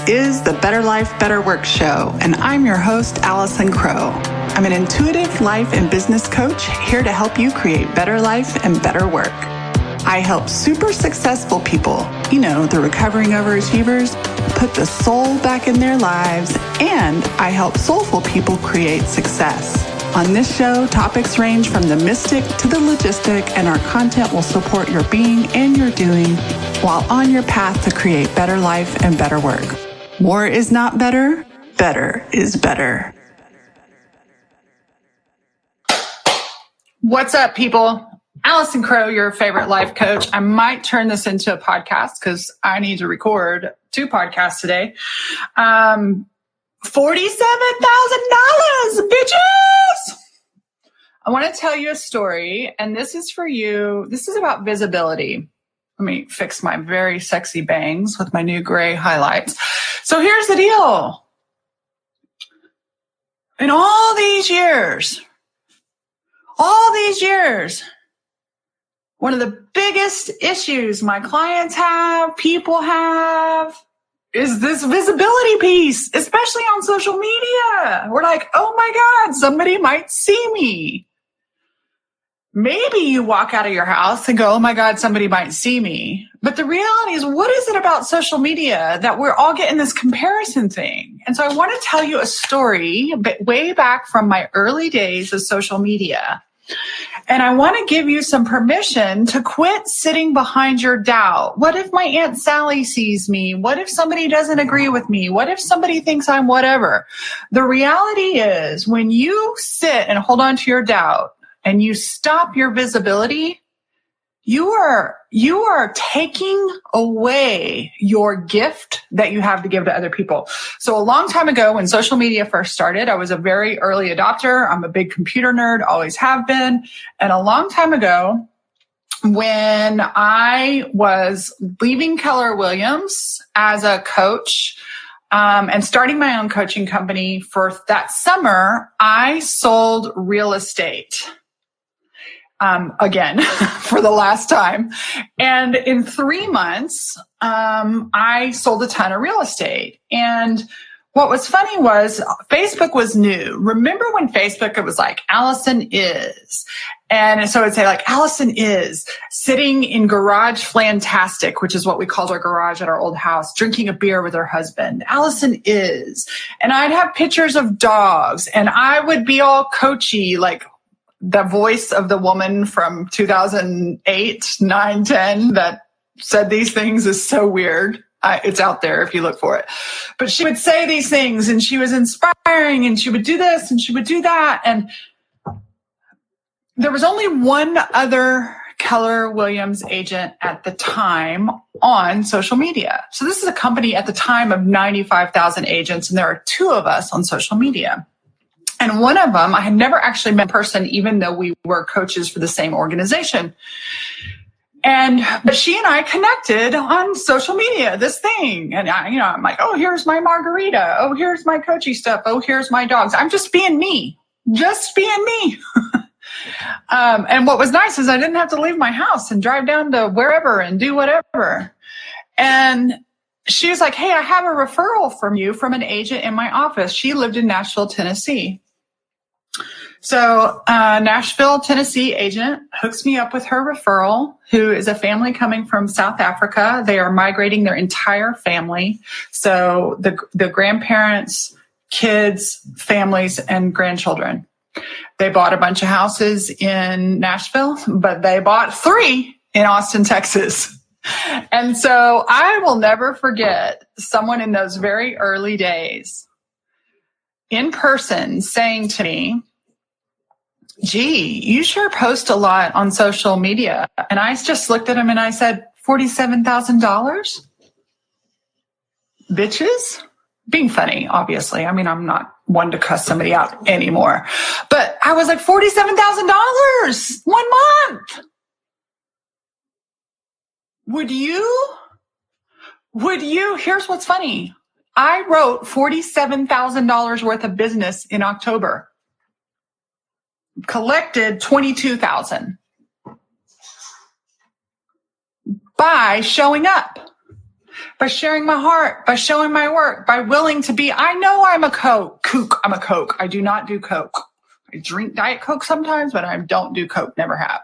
is the Better Life, Better Work show, and I'm your host, Allison Crow. I'm an intuitive life and business coach here to help you create better life and better work. I help super successful people, the recovering overachievers, put the soul back in their lives, and I help soulful people create success. On this show, topics range from the mystic to the logistic, and our content will support your being and your doing while on your path to create better life and better work. More is not better. Better is better. What's up, people? Allison Crow, your favorite life coach. I might turn this into a podcast because I need to record 2 podcasts today. $47,000, bitches! I want to tell you a story, and this is for you. This is about visibility. Let me fix my very sexy bangs with my new gray highlights. So here's the deal. In all these years, one of the biggest issues my clients have, people have, is this visibility piece, especially on social media. We're like, oh my God, somebody might see me. Maybe you walk out of your house and go, oh my God, somebody might see me. But the reality is, what is it about social media that we're all getting this comparison thing? And so I want to tell you a story way back from my early days of social media. And I want to give you some permission to quit sitting behind your doubt. What if my Aunt Sally sees me? What if somebody doesn't agree with me? What if somebody thinks I'm whatever? The reality is, when you sit and hold on to your doubt and you stop your visibility, you are taking away your gift that you have to give to other people. So a long time ago, when social media first started, I was a very early adopter. I'm a big computer nerd, always have been. And a long time ago, when I was leaving Keller Williams as a coach, and starting my own coaching company, for that summer, I sold real estate. Again, for the last time. And in 3 months, I sold a ton of real estate. And what was funny was Facebook was new. Remember when Facebook, it was like, Allison is. And so it'd say like, Allison is sitting in garage flantastic, which is what we called our garage at our old house, drinking a beer with her husband. Allison is. And I'd have pictures of dogs, and I would be all coachy, like the voice of the woman from 2008, 9, 10 that said these things is so weird. It's out there if you look for it. But she would say these things, and she was inspiring, and she would do this and she would do that. And there was only one other Keller Williams agent at the time on social media. So this is a company at the time of 95,000 agents, and there are 2 of us on social media. And one of them, I had never actually met in person, even though we were coaches for the same organization. But she and I connected on social media, this thing. And I'm like, oh, here's my margarita. Oh, here's my coachy stuff. Oh, here's my dogs. I'm just being me. And what was nice is I didn't have to leave my house and drive down to wherever and do whatever. And she was like, hey, I have a referral from you from an agent in my office. She lived in Nashville, Tennessee. So Nashville, Tennessee agent hooks me up with her referral, who is a family coming from South Africa. They are migrating their entire family. So the grandparents, kids, families, and grandchildren. They bought a bunch of houses in Nashville, but they bought 3 in Austin, Texas. And so I will never forget someone in those very early days in person saying to me, gee, you sure post a lot on social media. And I just looked at him and I said, $47,000? Bitches? Being funny, obviously. I mean, I'm not one to cuss somebody out anymore. But I was like, $47,000 1 month. Would you? Here's what's funny. I wrote $47,000 worth of business in October. Collected $22,000 by showing up, by sharing my heart, by showing my work, by willing to be. I know I'm a kook. I'm a Coke. I do not do Coke. I drink Diet Coke sometimes, but I don't do Coke. Never have.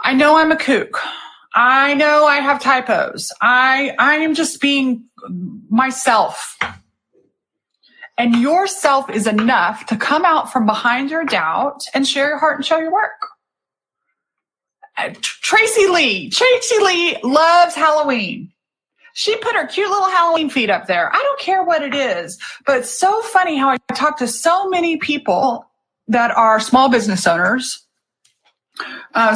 I know I'm a kook. I know I have typos. I am just being myself. And yourself is enough to come out from behind your doubt and share your heart and show your work. Tracy Lee loves Halloween. She put her cute little Halloween feet up there. I don't care what it is, but it's so funny how I talk to so many people that are small business owners.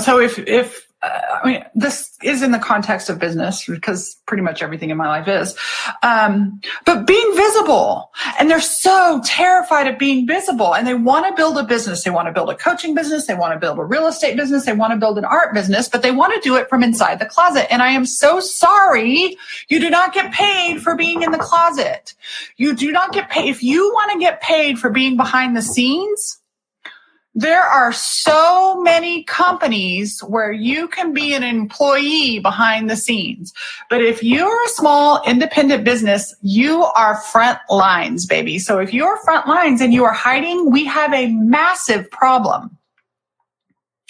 So if I mean, this is in the context of business because pretty much everything in my life is. But being visible, and they're so terrified of being visible, and they want to build a business. They want to build a coaching business. They want to build a real estate business. They want to build an art business, but they want to do it from inside the closet. And I am so sorry. You do not get paid for being in the closet. You do not get paid. If you want to get paid for being behind the scenes, there are so many companies where you can be an employee behind the scenes. But if you're a small independent business, you are front lines, baby. So if you're front lines and you are hiding, we have a massive problem.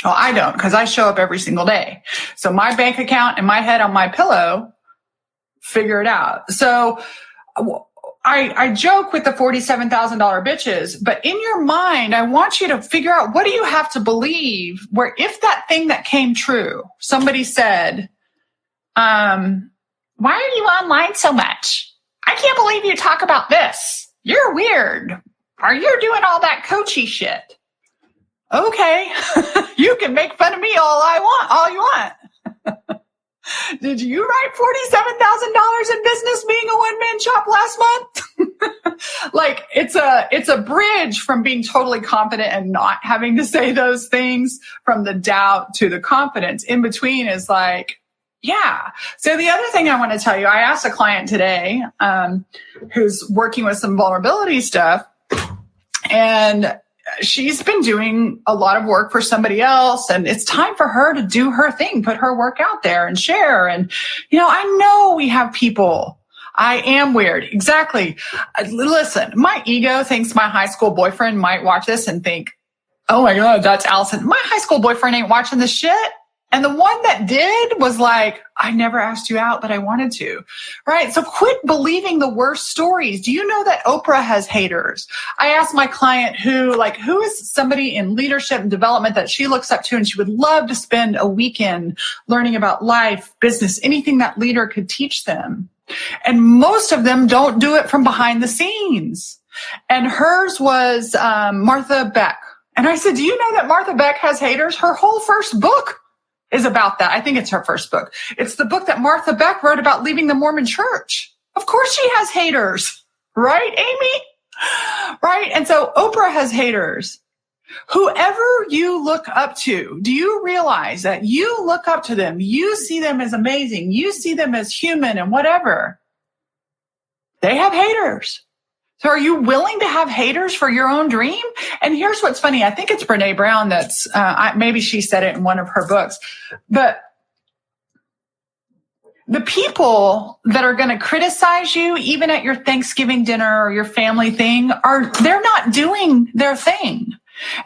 Well, I don't, because I show up every single day. So my bank account and my head on my pillow figure it out. So I joke with the $47,000 bitches, but in your mind, I want you to figure out, what do you have to believe where if that thing that came true, somebody said, why are you online so much? I can't believe you talk about this. You're weird. Are you doing all that coachy shit? Okay. You can make fun of me all you want. Did you write $47,000 in business being a one-man shop last month? Like it's a bridge from being totally confident and not having to say those things, from the doubt to the confidence. In between is like, yeah. So the other thing I want to tell you, I asked a client today, who's working with some vulnerability stuff, and she's been doing a lot of work for somebody else, and it's time for her to do her thing, put her work out there and share. And, I know we have people. I am weird. Exactly. Listen, my ego thinks my high school boyfriend might watch this and think, oh my God, that's Allison. My high school boyfriend ain't watching this shit. And the one that did was like, I never asked you out, but I wanted to, right? So quit believing the worst stories. Do you know that Oprah has haters? I asked my client who is somebody in leadership and development that she looks up to, and she would love to spend a weekend learning about life, business, anything that leader could teach them. And most of them don't do it from behind the scenes. And hers was Martha Beck. And I said, do you know that Martha Beck has haters? Her whole first book is about that. I think it's her first book. It's the book that Martha Beck wrote about leaving the Mormon church. Of course she has haters, right, Amy? Right? And so Oprah has haters. Whoever you look up to, do you realize that you look up to them? You see them as amazing. You see them as human and whatever. They have haters. So are you willing to have haters for your own dream? And here's what's funny. I think it's Brene Brown that's, maybe she said it in one of her books, but the people that are going to criticize you, even at your Thanksgiving dinner or your family thing, they're not doing their thing.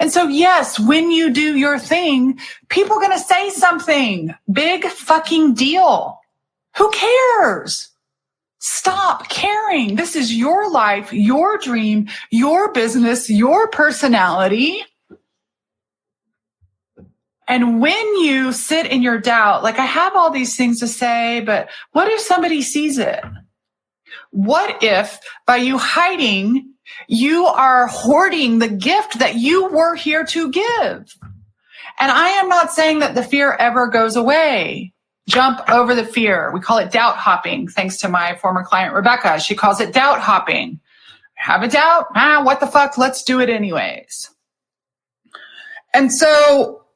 And so, yes, when you do your thing, people are going to say something. Big fucking deal. Who cares? Stop caring. This is your life, your dream, your business, your personality. And when you sit in your doubt, like I have all these things to say, but what if somebody sees it? What if by you hiding, you are hoarding the gift that you were here to give? And I am not saying that the fear ever goes away. Jump over the fear. We call it doubt hopping, thanks to my former client, Rebecca. She calls it doubt hopping. Have a doubt? What the fuck? Let's do it anyways. And so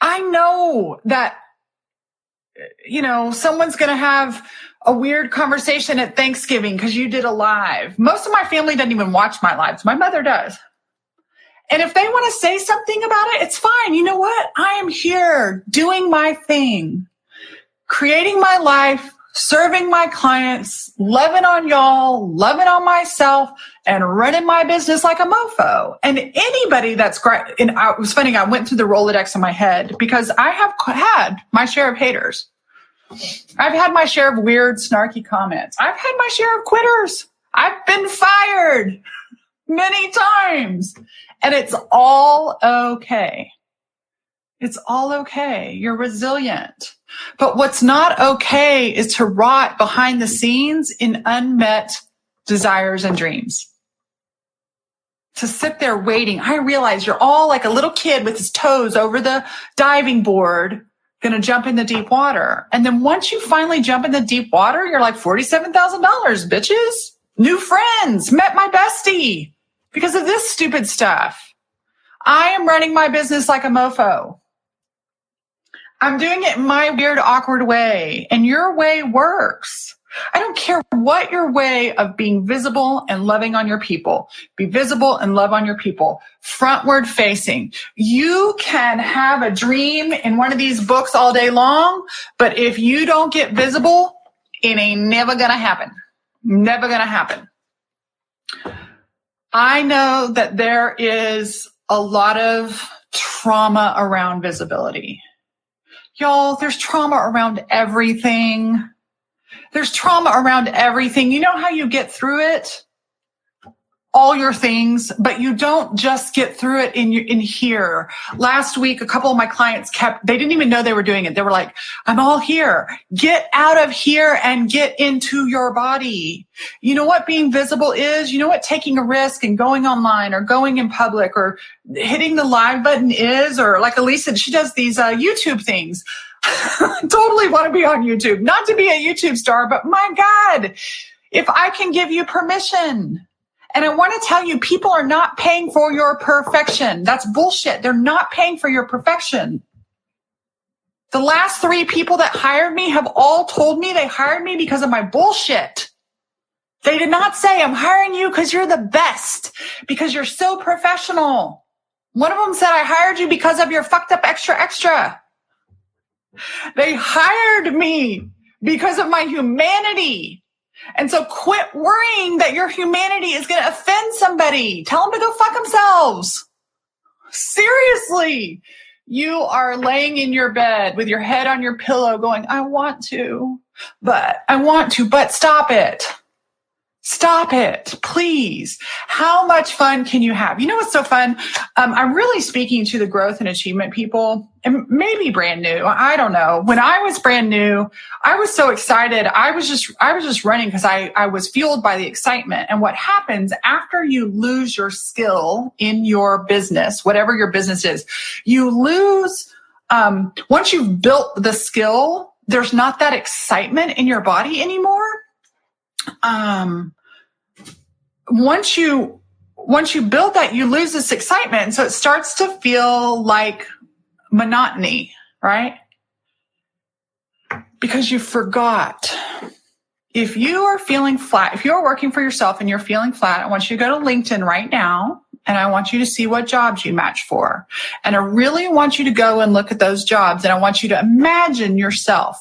I know that, someone's going to have a weird conversation at Thanksgiving because you did a live. Most of my family doesn't even watch my lives. My mother does. And if they want to say something about it, it's fine. You know what? I am here doing my thing, creating my life, serving my clients, loving on y'all, loving on myself, and running my business like a mofo. And anybody that's great, and it was funny, I went through the Rolodex in my head because I have had my share of haters. I've had my share of weird, snarky comments. I've had my share of quitters. I've been fired many times. And it's all okay. It's all okay. You're resilient. But what's not okay is to rot behind the scenes in unmet desires and dreams. To sit there waiting. I realize you're all like a little kid with his toes over the diving board, going to jump in the deep water. And then once you finally jump in the deep water, you're like $47,000, bitches. New friends, met my bestie because of this stupid stuff. I am running my business like a mofo. I'm doing it in my weird, awkward way, and your way works. I don't care what your way of being visible and loving on your people. Be visible and love on your people. Frontward facing. You can have a dream in one of these books all day long, but if you don't get visible, it ain't never gonna happen. Never gonna happen. I know that there is a lot of trauma around visibility. Y'all, there's trauma around everything. There's trauma around everything. You know how you get through it? All your things, but you don't just get through it in here. Last week, a couple of my clients they didn't even know they were doing it. They were like, I'm all here. Get out of here and get into your body. You know what being visible is? You know what taking a risk and going online or going in public or hitting the live button is? Or like Allison, she does these YouTube things. Totally want to be on YouTube. Not to be a YouTube star, but my God, if I can give you permission. And I want to tell you, people are not paying for your perfection. That's bullshit. They're not paying for your perfection. The last 3 people that hired me have all told me they hired me because of my bullshit. They did not say, I'm hiring you because you're the best, because you're so professional. One of them said, I hired you because of your fucked up extra. They hired me because of my humanity. And so quit worrying that your humanity is going to offend somebody. Tell them to go fuck themselves. Seriously. You are laying in your bed with your head on your pillow going, I want to, but stop it. Stop it, please. How much fun can you have? You know what's so fun? I'm really speaking to the growth and achievement people, and maybe brand new. I don't know. When I was brand new, I was so excited. I was just running because I was fueled by the excitement. And what happens after you lose your skill in your business, whatever your business is, you lose. Once you've built the skill, there's not that excitement in your body anymore. Once you build that, you lose this excitement. And so it starts to feel like monotony, right? Because you forgot. If you are feeling flat, if you're working for yourself and you're feeling flat, I want you to go to LinkedIn right now. And I want you to see what jobs you match for. And I really want you to go and look at those jobs. And I want you to imagine yourself.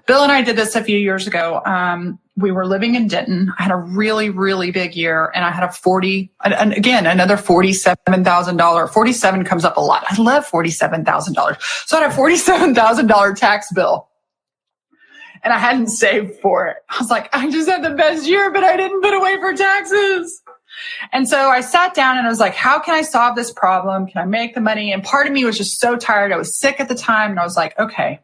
Bill and I did this a few years ago. We were living in Denton. I had a really, really big year, and I had another $47,000. 47 comes up a lot. I love $47,000. So I had a $47,000 tax bill, and I hadn't saved for it. I was like, I just had the best year, but I didn't put away for taxes. And so I sat down and I was like, how can I solve this problem? Can I make the money? And part of me was just so tired. I was sick at the time, and I was like, okay,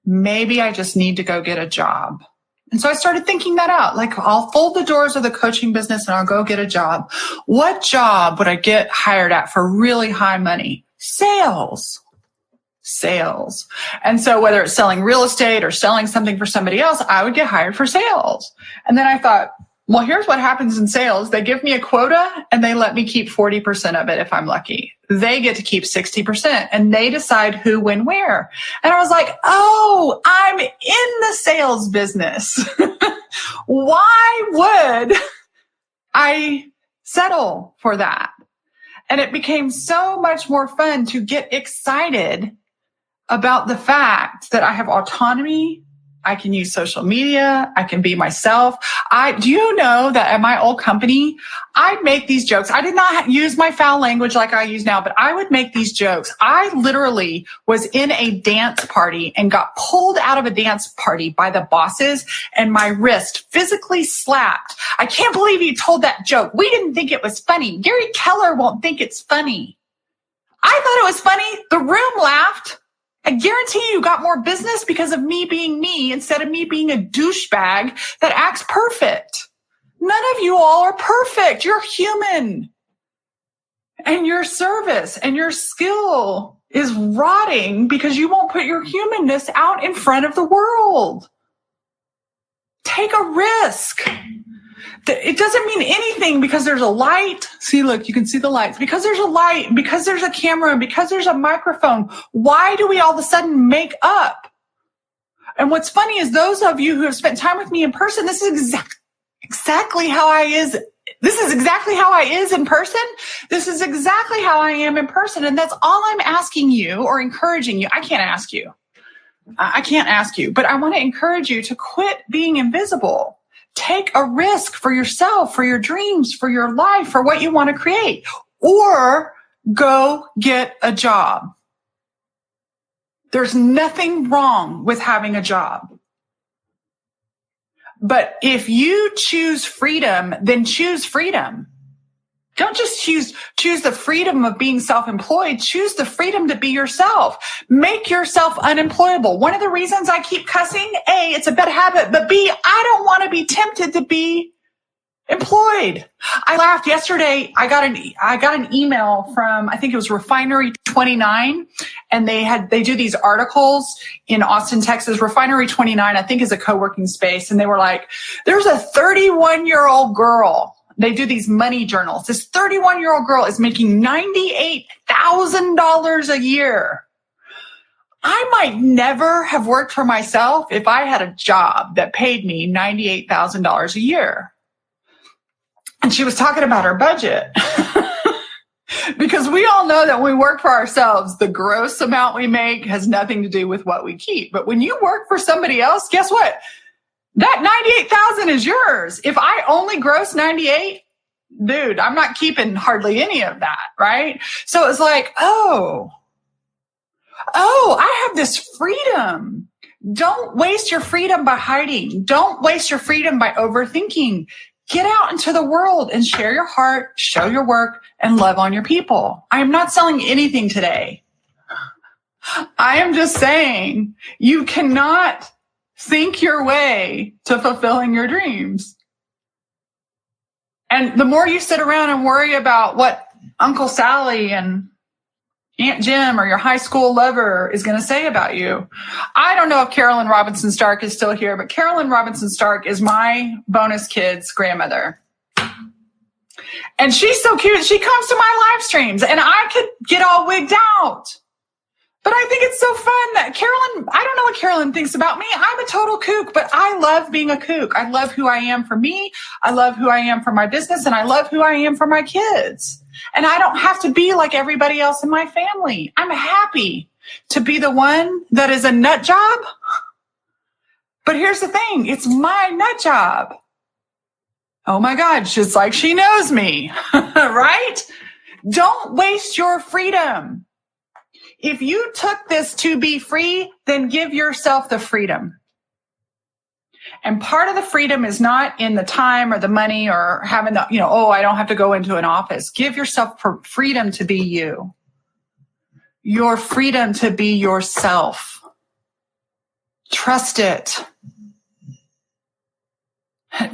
maybe I just need to go get a job. And so I started thinking that out. Like, I'll fold the doors of the coaching business and I'll go get a job. What job would I get hired at for really high money? Sales. And so whether it's selling real estate or selling something for somebody else, I would get hired for sales. And then I thought, well, here's what happens in sales. They give me a quota and they let me keep 40% of it if I'm lucky. They get to keep 60% and they decide who, when, where. And I was like, oh, I'm in the sales business. Why would I settle for that? And it became so much more fun to get excited about the fact that I have autonomy. I can use social media. I can be myself. Do you know that at my old company, I'd make these jokes. I did not use my foul language like I use now, but I would make these jokes. I literally was in a dance party and got pulled out of a dance party by the bosses, and my wrist physically slapped. I can't believe you told that joke. We didn't think it was funny. Gary Keller won't think it's funny. I thought it was funny. The room laughed. I guarantee you got more business because of me being me instead of me being a douchebag that acts perfect. None of you all are perfect. You're human. And your service and your skill is rotting because you won't put your humanness out in front of the world. Take a risk. It doesn't mean anything because there's a light. See, look, you can see the lights. Because there's a light, because there's a camera, because there's a microphone. Why do we all of a sudden make up? And what's funny is those of you who have spent time with me in person, this is exactly how I is. This is exactly how I is in person. This is exactly how I am in person. And that's all I'm asking you or encouraging you. I can't ask you. But I want to encourage you to quit being invisible. Take a risk for yourself, for your dreams, for your life, for what you want to create, or go get a job. There's nothing wrong with having a job. But if you choose freedom, then choose freedom. Don't just choose the freedom of being self-employed. Choose the freedom to be yourself. Make yourself unemployable. One of the reasons I keep cussing, A, it's a bad habit, but B, I don't want to be tempted to be employed. I laughed yesterday. I got an email from, I think it was Refinery 29, and they do these articles in Austin, Texas. Refinery 29, I think, is a co-working space, and they were like, there's a 31-year-old girl. They do these money journals. This 31-year-old girl is making $98,000 a year. I might never have worked for myself if I had a job that paid me $98,000 a year. And she was talking about her budget. Because we all know that when we work for ourselves, the gross amount we make has nothing to do with what we keep. But when you work for somebody else, guess what? That 98,000 is yours. If I only gross 98, dude, I'm not keeping hardly any of that, right? So it's like, oh, I have this freedom. Don't waste your freedom by hiding. Don't waste your freedom by overthinking. Get out into the world and share your heart, show your work, and love on your people. I am not selling anything today. I am just saying you cannot think your way to fulfilling your dreams. And the more you sit around and worry about what Uncle Sally and Aunt Jim or your high school lover is going to say about you. I don't know if Carolyn Robinson Stark is still here, but Carolyn Robinson Stark is my bonus kid's grandmother. And she's so cute. She comes to my live streams and I could get all wigged out. But I think it's so fun that Carolyn, I don't know what Carolyn thinks about me. I'm a total kook, but I love being a kook. I love who I am for me. I love who I am for my business, and I love who I am for my kids. And I don't have to be like everybody else in my family. I'm happy to be the one that is a nut job. But here's the thing. It's my nut job. Oh my God, just like she knows me, right? Don't waste your freedom. If you took this to be free, then give yourself the freedom. And part of the freedom is not in the time or the money or having the, I don't have to go into an office. Give yourself freedom to be you. Your freedom to be yourself. Trust it.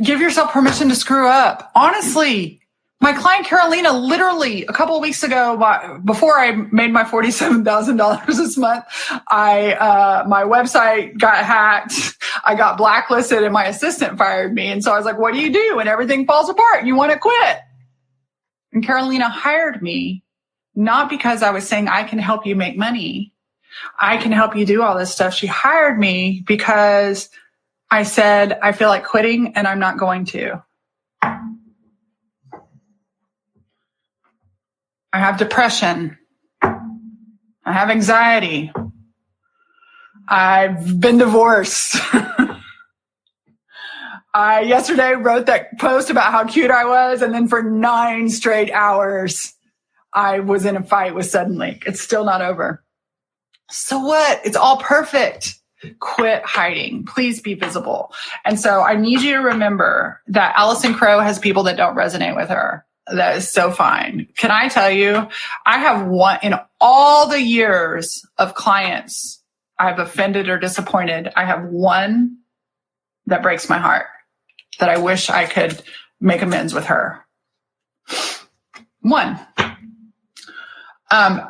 Give yourself permission to screw up. Honestly, my client Carolina, literally a couple of weeks ago, before I made my $47,000 this month, my website got hacked. I got blacklisted and my assistant fired me. And so I was like, what do you do when everything falls apart? You want to quit? And Carolina hired me, not because I was saying I can help you make money. I can help you do all this stuff. She hired me because I said, I feel like quitting and I'm not going to. I have depression. I have anxiety. I've been divorced. I yesterday wrote that post about how cute I was, and then for 9 straight hours, I was in a fight with Suddenlink. It's still not over. So what? It's all perfect. Quit hiding. Please be visible. And so I need you to remember that Allison Crow has people that don't resonate with her. That is so fine. Can I tell you, I have one in all the years of clients I've offended or disappointed. I have one that breaks my heart that I wish I could make amends with her. One.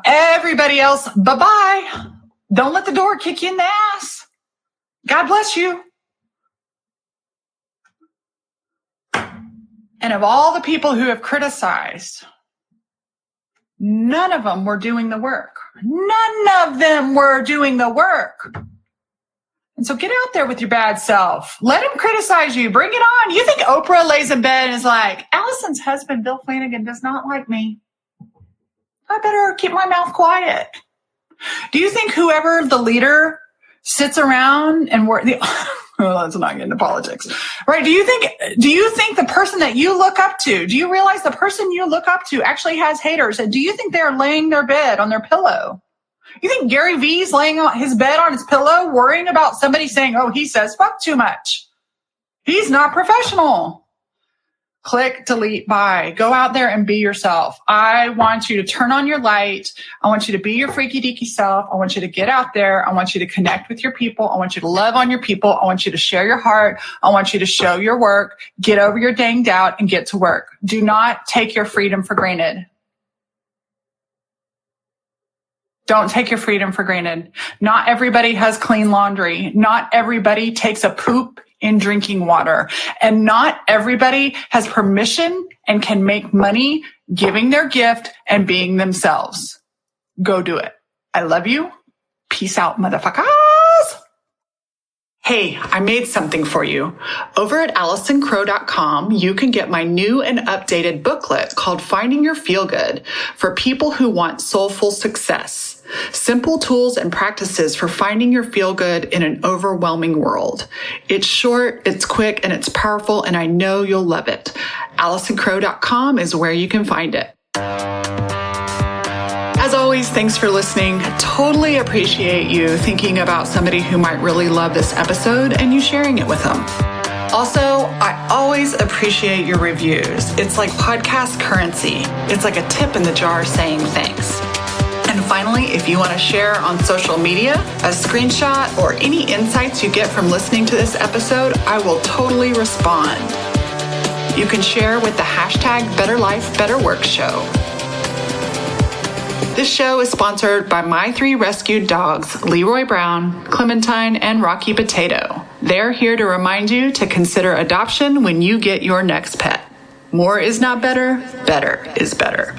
Everybody else, bye-bye. Don't let the door kick you in the ass. God bless you. And of all the people who have criticized, none of them were doing the work. None of them were doing the work. And so get out there with your bad self. Let him criticize you. Bring it on. You think Oprah lays in bed and is like, Allison's husband, Bill Flanagan, does not like me. I better keep my mouth quiet. Do you think whoever the leader sits around and well, let's not get into politics, right? Do you think the person that you look up to, do you realize the person you look up to actually has haters? And do you think they're laying their bed on their pillow? You think Gary Vee's laying on his bed on his pillow, worrying about somebody saying, oh, he says fuck too much. He's not professional. Click, delete, bye. Go out there and be yourself. I want you to turn on your light. I want you to be your freaky deaky self. I want you to get out there. I want you to connect with your people. I want you to love on your people. I want you to share your heart. I want you to show your work. Get over your dang doubt and get to work. Do not take your freedom for granted. Don't take your freedom for granted. Not everybody has clean laundry. Not everybody takes a poop in drinking water. And not everybody has permission and can make money giving their gift and being themselves. Go do it. I love you. Peace out, motherfuckers. Hey, I made something for you. Over at AllisonCrow.com, you can get my new and updated booklet called Finding Your Feel Good for people who want soulful success. Simple tools and practices for finding your feel good in an overwhelming world. It's short, it's quick, and it's powerful, and I know you'll love it. AllisonCrow.com is where you can find it. As always, thanks for listening. Totally appreciate you thinking about somebody who might really love this episode and you sharing it with them. Also, I always appreciate your reviews. It's like podcast currency. It's like a tip in the jar saying thanks. And finally, if you want to share on social media, a screenshot, or any insights you get from listening to this episode, I will totally respond. You can share with the hashtag BetterLifeBetterWorkShow. This show is sponsored by my 3 rescued dogs, Leroy Brown, Clementine, and Rocky Potato. They're here to remind you to consider adoption when you get your next pet. More is not better, better is better.